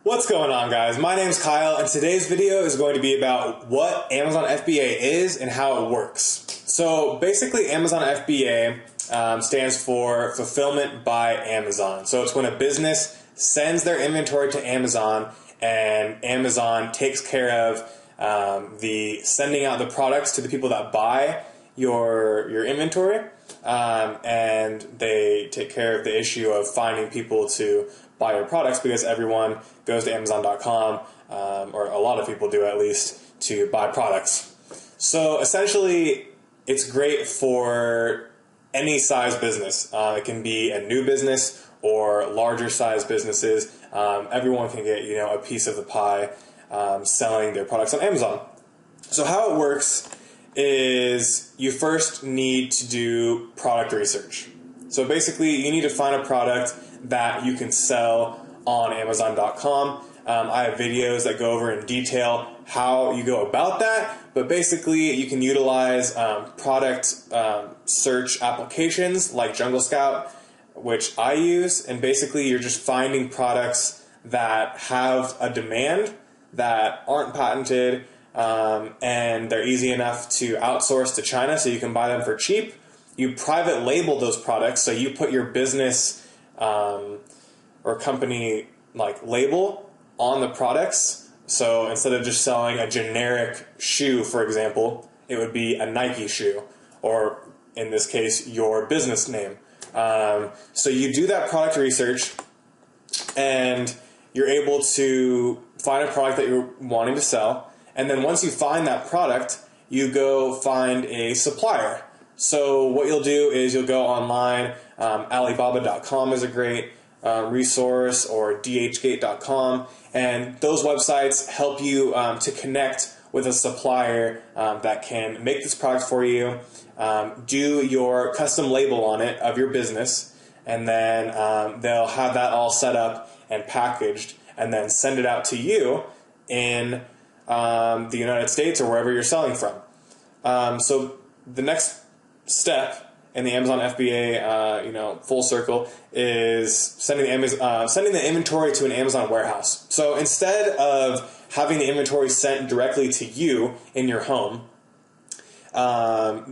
What's going on, guys? My name's Kyle, and today's video is going to be about what Amazon FBA is and how it works. So basically, Amazon FBA stands for Fulfillment by Amazon. So it's when a business sends their inventory to Amazon, and Amazon takes care of the sending out the products to the people that buy your inventory, and they take care of the issue of finding people to buy your products, because everyone goes to Amazon.com, or a lot of people do at least, to buy products. So essentially, it's great for any size business. It can be a new business or larger size businesses. Everyone can get a piece of the pie selling their products on Amazon. So how it works is you first need to do product research. So basically, you need to find a product that you can sell on Amazon.com. I have videos that go over in detail how you go about that, but basically you can utilize product search applications like Jungle Scout, which I use, and basically you're just finding products that have a demand, that aren't patented, and they're easy enough to outsource to China so you can buy them for cheap. You private label those products, so you put your business or company label on the products. So instead of just selling a generic shoe, for example, it would be a Nike shoe, or in this case, your business name. So you do that product research, and you're able to find a product that you're wanting to sell. And then once you find that product, you go find a supplier. So what you'll do is you'll go online. Alibaba.com is a great resource, or dhgate.com, and those websites help you to connect with a supplier that can make this product for you, do your custom label on it of your business, and then they'll have that all set up and packaged, and then send it out to you in the United States or wherever you're selling from. So the next step in the Amazon FBA, full circle, is sending the inventory to an Amazon warehouse. So instead of having the inventory sent directly to you in your home,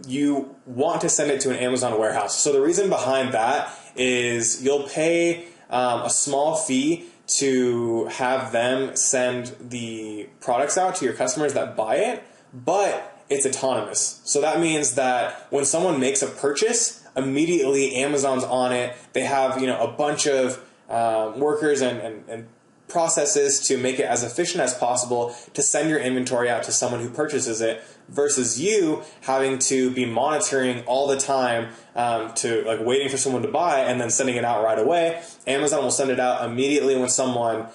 you want to send it to an Amazon warehouse. So the reason behind that is you'll pay a small fee to have them send the products out to your customers that buy it, but it's autonomous. So that means that when someone makes a purchase, immediately Amazon's on it. They have a bunch of workers and processes to make it as efficient as possible to send your inventory out to someone who purchases it, versus you having to be monitoring all the time, to waiting for someone to buy and then sending it out right away. Amazon will send it out immediately when someone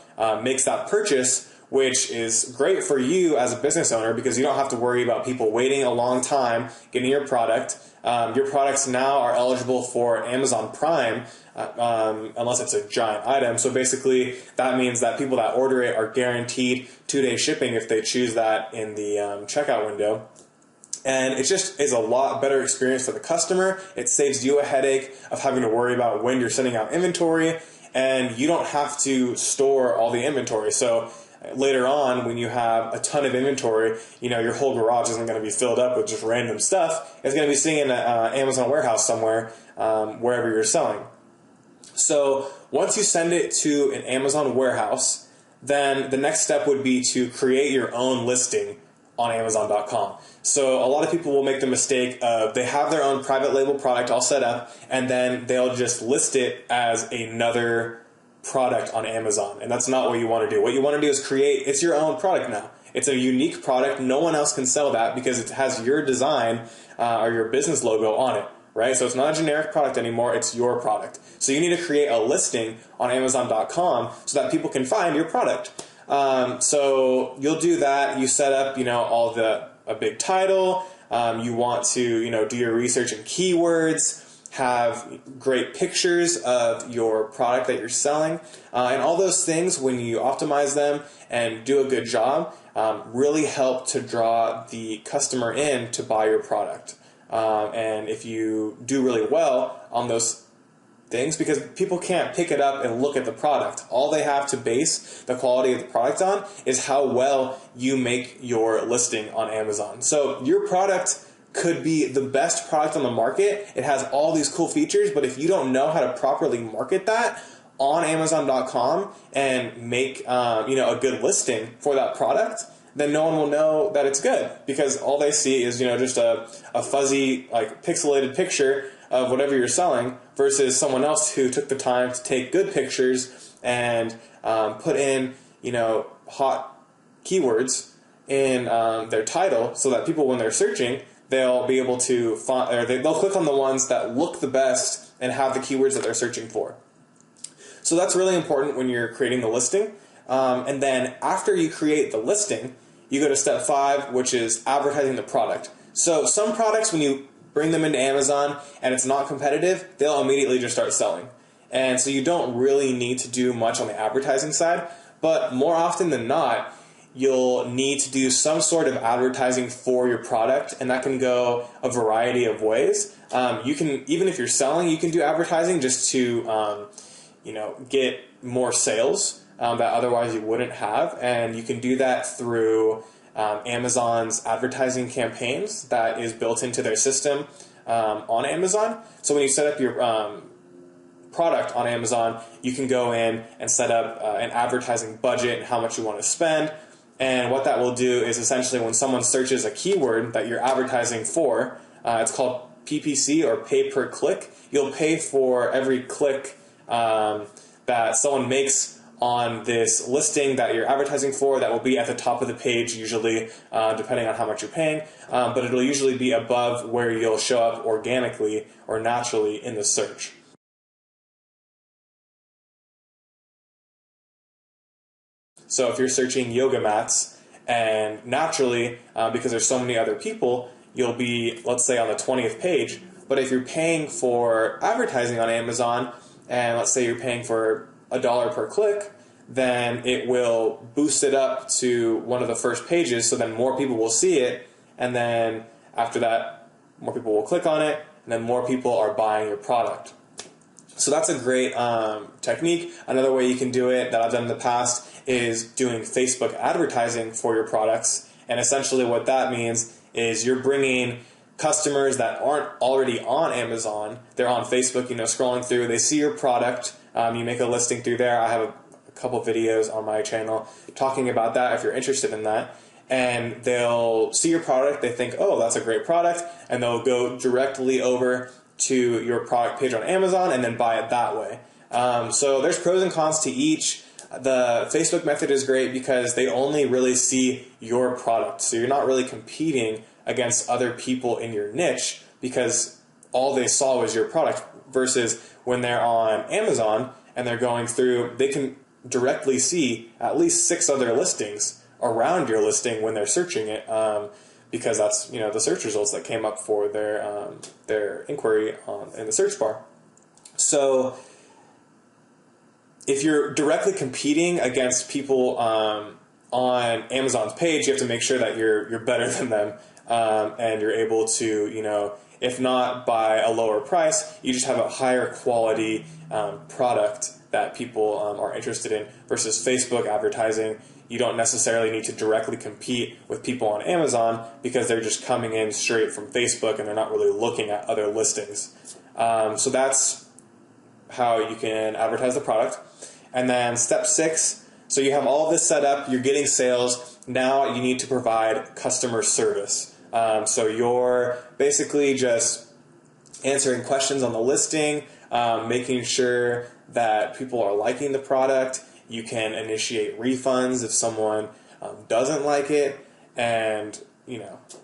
makes that purchase, which is great for you as a business owner, because you don't have to worry about people waiting a long time getting your product. Your products now are eligible for Amazon Prime, unless it's a giant item. So basically, that means that people that order it are guaranteed 2-day shipping if they choose that in the checkout window. And it just is a lot better experience for the customer. It saves you a headache of having to worry about when you're sending out inventory, and you don't have to store all the inventory. So later on, when you have a ton of inventory, your whole garage isn't going to be filled up with just random stuff. It's going to be sitting in an Amazon warehouse somewhere, wherever you're selling. So once you send it to an Amazon warehouse, then the next step would be to create your own listing on Amazon.com. So a lot of people will make the mistake of they have their own private label product all set up, and then they'll just list it as another product on Amazon, and that's not what you want to do. What you want to do is it's your own product now. It's a unique product. No one else can sell that because it has your design or your business logo on it, right? So it's not a generic product anymore. It's your product. So you need to create a listing on Amazon.com so that people can find your product. So you'll do that. You set up, a big title. You want to, do your research and keywords, have great pictures of your product that you're selling, and all those things, when you optimize them and do a good job, really help to draw the customer in to buy your product. And if you do really well on those things because people can't pick it up and look at the product. All they have to base the quality of the product on is how well you make your listing on Amazon. So your product could be the best product on the market. It has all these cool features, but if you don't know how to properly market that on Amazon.com and make a good listing for that product, then no one will know that it's good because all they see is just a fuzzy, like, pixelated picture of whatever you're selling versus someone else who took the time to take good pictures and put in hot keywords in their title so that people, when they're searching, they'll be able to find, or they'll click on the ones that look the best and have the keywords that they're searching for. So that's really important when you're creating the listing. And then after you create the listing, you go to step 5, which is advertising the product. So some products, when you bring them into Amazon and it's not competitive, they'll immediately just start selling. And so you don't really need to do much on the advertising side, but more often than not, you'll need to do some sort of advertising for your product, and that can go a variety of ways. You can, even if you're selling, you can do advertising just to get more sales that otherwise you wouldn't have, and you can do that through Amazon's advertising campaigns that is built into their system on Amazon. So when you set up your product on Amazon, you can go in and set up an advertising budget and how much you want to spend. And what that will do is essentially when someone searches a keyword that you're advertising for, it's called PPC, or pay per click. You'll pay for every click that someone makes on this listing that you're advertising for. That will be at the top of the page usually, depending on how much you're paying, but it'll usually be above where you'll show up organically or naturally in the search. So if you're searching yoga mats, and naturally, because there's so many other people, you'll be, let's say, on the 20th page. But if you're paying for advertising on Amazon, and let's say you're paying for $1 per click, then it will boost it up to one of the first pages, so then more people will see it, and then after that, more people will click on it, and then more people are buying your product. So that's a great technique. Another way you can do it that I've done in the past is doing Facebook advertising for your products. And essentially what that means is you're bringing customers that aren't already on Amazon. They're on Facebook, scrolling through. They see your product. You make a listing through there. I have a couple videos on my channel talking about that if you're interested in that. And they'll see your product. They think, oh, that's a great product. And they'll go directly over to your product page on Amazon and then buy it that way. So there's pros and cons to each. The Facebook method is great because they only really see your product. So you're not really competing against other people in your niche because all they saw was your product, versus when they're on Amazon and they're going through, they can directly see at least 6 other listings around your listing when they're searching it, because that's the search results that came up for their inquiry in the search bar. So if you're directly competing against people on Amazon's page, you have to make sure that you're better than them, and you're able to, if not by a lower price, you just have a higher quality product that people are interested in. Versus Facebook advertising, you don't necessarily need to directly compete with people on Amazon because they're just coming in straight from Facebook and they're not really looking at other listings. So that's how you can advertise the product. And then step 6, so you have all this set up, you're getting sales, now you need to provide customer service. So you're basically just answering questions on the listing, making sure that people are liking the product. You can initiate refunds if someone doesn't like it, and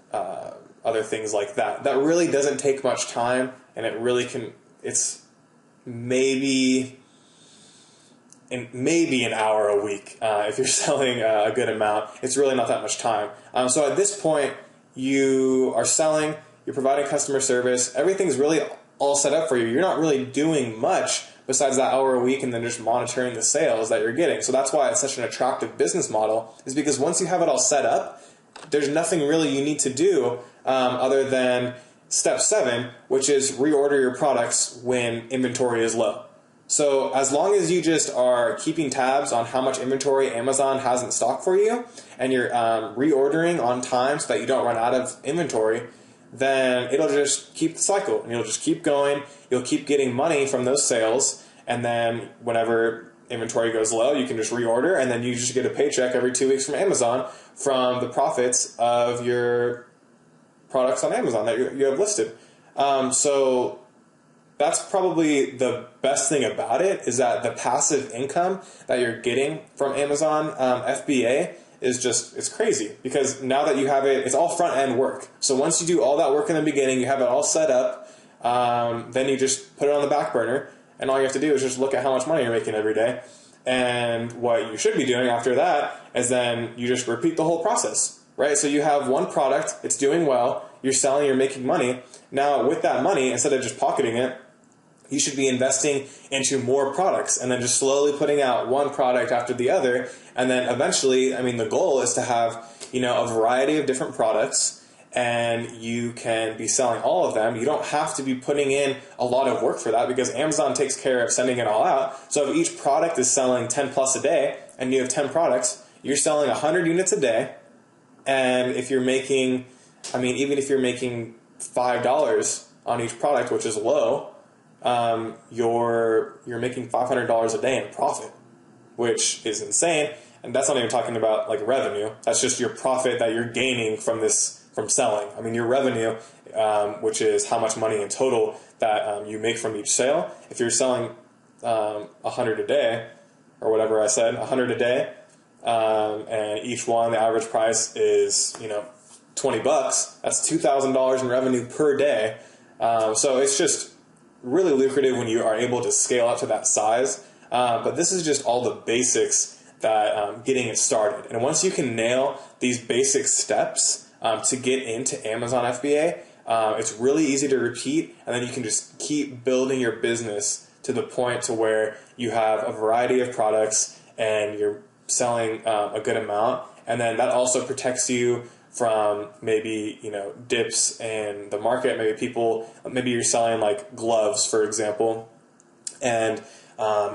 other things like that. That really doesn't take much time, and it really can. It's maybe an hour a week if you're selling a good amount. It's really not that much time. So at this point, you are selling, you're providing customer service, everything's really all set up for you. You're not really doing much besides that hour a week and then just monitoring the sales that you're getting. So that's why it's such an attractive business model, is because once you have it all set up, there's nothing really you need to do other than step 7, which is reorder your products when inventory is low. So as long as you just are keeping tabs on how much inventory Amazon has in stock for you, and you're reordering on time so that you don't run out of inventory, then it'll just keep the cycle, and you'll just keep going. You'll keep getting money from those sales, and then whenever inventory goes low, you can just reorder, and then you just get a paycheck every 2 weeks from Amazon from the profits of your products on Amazon that you have listed. So that's probably the best thing about it, is that the passive income that you're getting from Amazon FBA is just, it's crazy, because now that you have it, it's all front end work. So once you do all that work in the beginning, you have it all set up, then you just put it on the back burner, and all you have to do is just look at how much money you're making every day. And what you should be doing after that is then you just repeat the whole process, right? So you have one product, it's doing well, you're selling, you're making money. Now with that money, instead of just pocketing it, you should be investing into more products, and then just slowly putting out one product after the other. And then eventually, I mean, the goal is to have, you know, a variety of different products, and you can be selling all of them. You don't have to be putting in a lot of work for that, because Amazon takes care of sending it all out. So if each product is selling 10 plus a day, and you have 10 products, you're selling 100 units a day. And if you're making, I mean, even if you're making $5 on each product, which is low, you're making $500 a day in profit, which is insane. And that's not even talking about like revenue. That's just your profit that you're gaining from selling. I mean, your revenue, which is how much money in total that you make from each sale. If you're selling 100 a day, or whatever I said, 100 a day, and each one, the average price is, you know, $20. That's $2,000 in revenue per day. So it's just really lucrative when you are able to scale up to that size. But this is just all the basics that getting it started. And once you can nail these basic steps to get into Amazon FBA, it's really easy to repeat, and then you can just keep building your business to the point to where you have a variety of products and you're selling a good amount. And then that also protects you from maybe, you know, dips in the market. Maybe you're selling like gloves, for example, and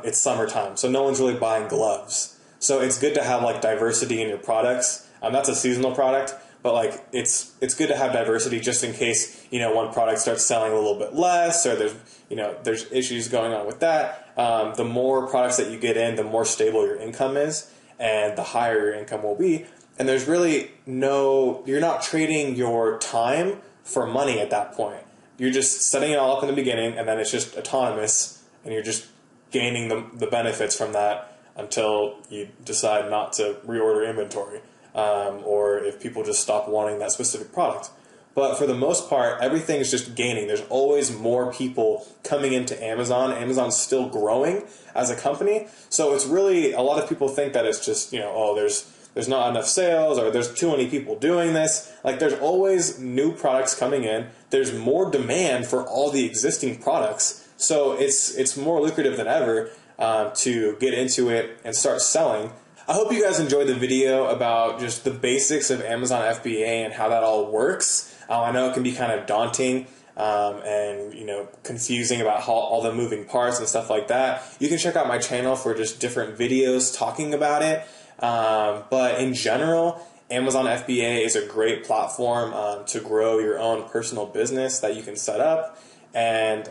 it's summertime, so no one's really buying gloves. So it's good to have like diversity in your products. That's a seasonal product, but like it's good to have diversity just in case, you know, one product starts selling a little bit less, or there's issues going on with that. The more products that you get in, the more stable your income is, and the higher your income will be. And there's really you're not trading your time for money at that point. You're just setting it all up in the beginning, and then it's just autonomous, and you're just gaining the benefits from that until you decide not to reorder inventory, or if people just stop wanting that specific product. But for the most part, everything is just gaining. There's always more people coming into Amazon. Amazon's still growing as a company. So it's really, a lot of people think that it's just, you know, oh, there's not enough sales, or there's too many people doing this. Like, there's always new products coming in. There's more demand for all the existing products. So it's more lucrative than ever to get into it and start selling. I hope you guys enjoyed the video about just the basics of Amazon FBA and how that all works. I know it can be kind of daunting and, you know, confusing about how all the moving parts and stuff like that. You can check out my channel for just different videos talking about it. But in general, Amazon FBA is a great platform to grow your own personal business that you can set up, and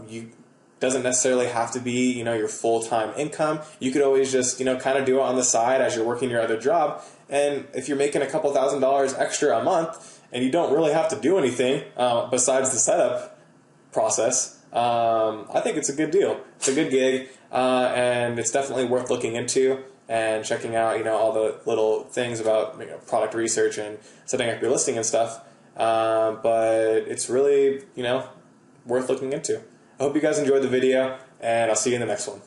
you doesn't necessarily have to be, you know, your full-time income. You could always just, you know, kind of do it on the side as you're working your other job. And if you're making a couple $1,000s extra a month and you don't really have to do anything besides the setup process, I think it's a good deal. It's a good gig, and it's definitely worth looking into and checking out, you know, all the little things about, you know, product research and setting up your listing and stuff. But it's really, you know, worth looking into. I hope you guys enjoyed the video, and I'll see you in the next one.